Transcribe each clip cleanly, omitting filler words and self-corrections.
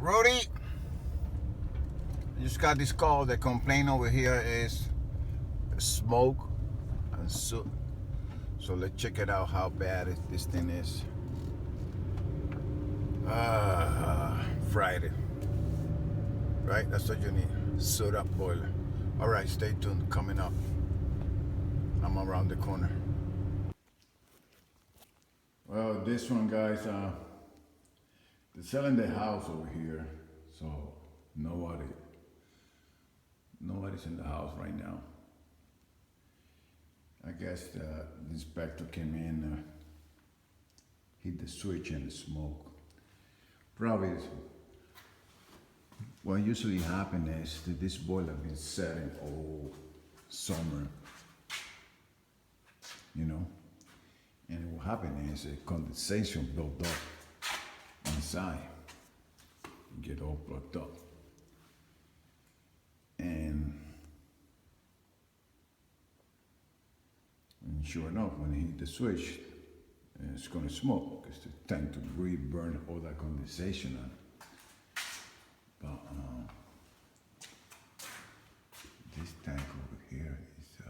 Rudy, just got this call. The complaint over here is smoke and soot. So let's check it out how bad this thing is. Friday. Right? That's what you need. Soot up boiler. Alright, stay tuned. Coming up. I'm around the corner. Well, this one, guys, they're selling the house over here. So nobody's in the house right now. I guess the inspector came in, hit the switch and the smoke. Probably what usually happens is that this boiler been setting all summer, you know. And what happened is a condensation built up inside, get all plugged up. And sure enough, when he hit the switch, it's gonna smoke because it tend to really burn all that condensation on it. But this tank over here is,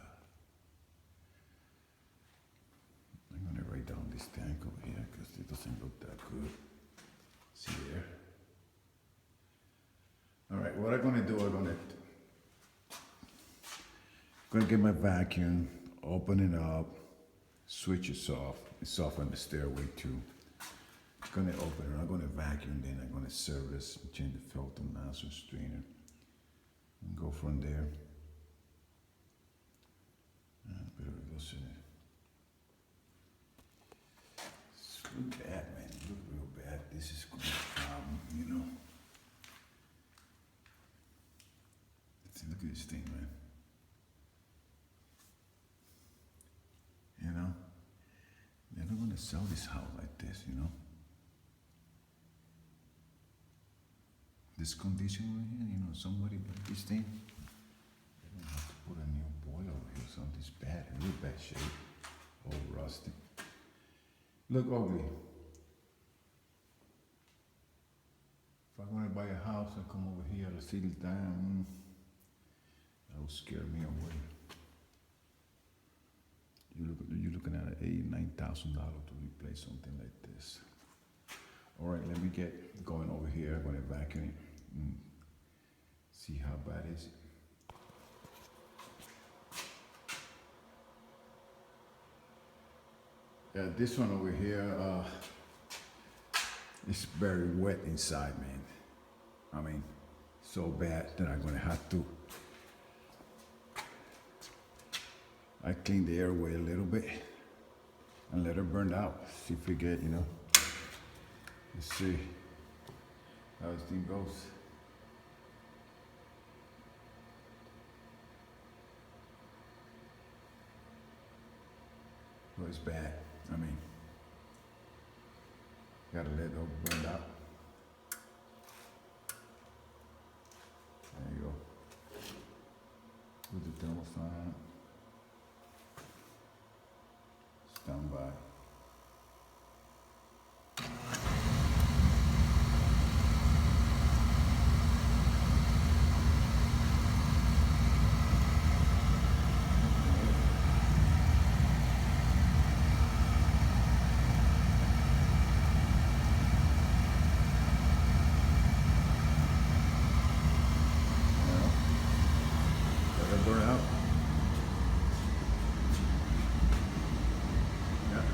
I'm gonna write down this tank over here because it doesn't look that good. See there? All right, what I'm gonna do, I'm gonna get my vacuum, open it up, switch it off. It's off on the stairway too. I'm gonna open it, I'm gonna vacuum, then I'm gonna service, change the filter, nozzle, strainer, and go from there. Bit of a listen. It's real bad, man. It look real bad. This is gonna be a problem, you know. Look at this thing, man. You know, they're not gonna sell this house like this, you know. This condition over here, you know, somebody bought this thing. They're gonna have to put a new boiler over here, something's bad, real bad shape, all rusty. Look ugly. If I'm gonna buy a house and come over here to see this damn, that will scare me away. You're looking at $8,000-9,000 to replace something like this. All right, let me get going over here. I'm gonna vacuum it and see how bad is it. Yeah, this one over here, it's very wet inside, man. I mean, so bad that I'm gonna have to. I clean the airway a little bit and let it burn out. See if we get, you know. Let's see how this thing goes. Well, it's bad. I mean, gotta let it all burn out. There you go. Put the thermofan. Stand by. Let it burn out. Yeah.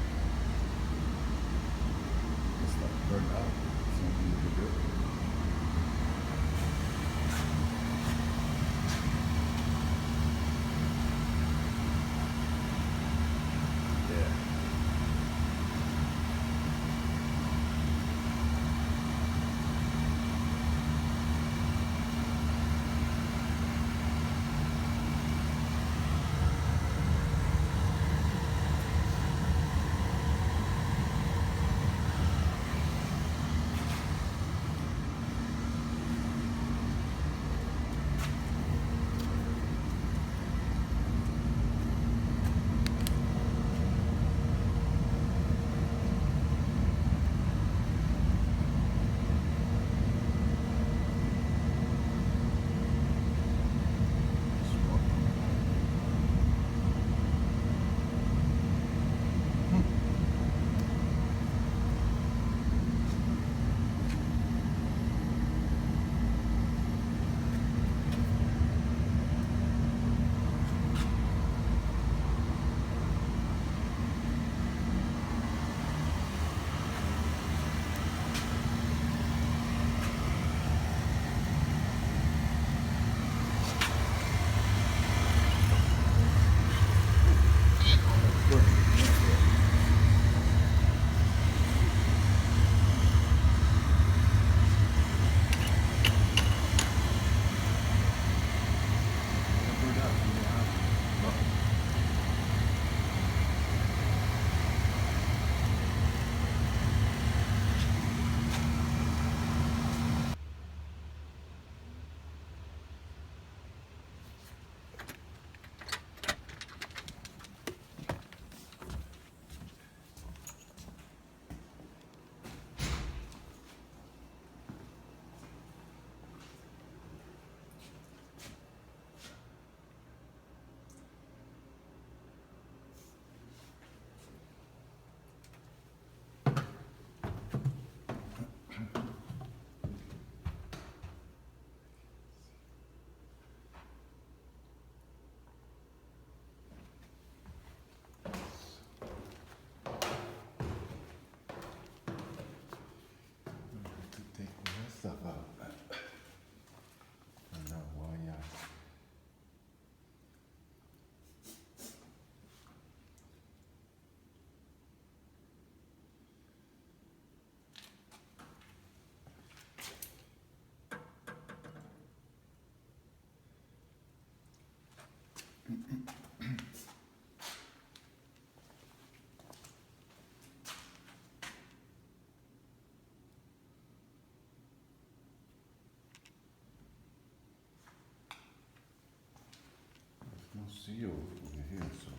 seal over here, so.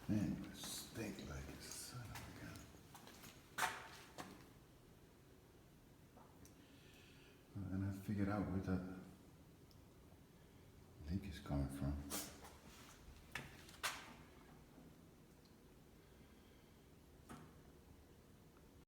Man, it stink like a son of a gun. And I figured out where that leak is coming from.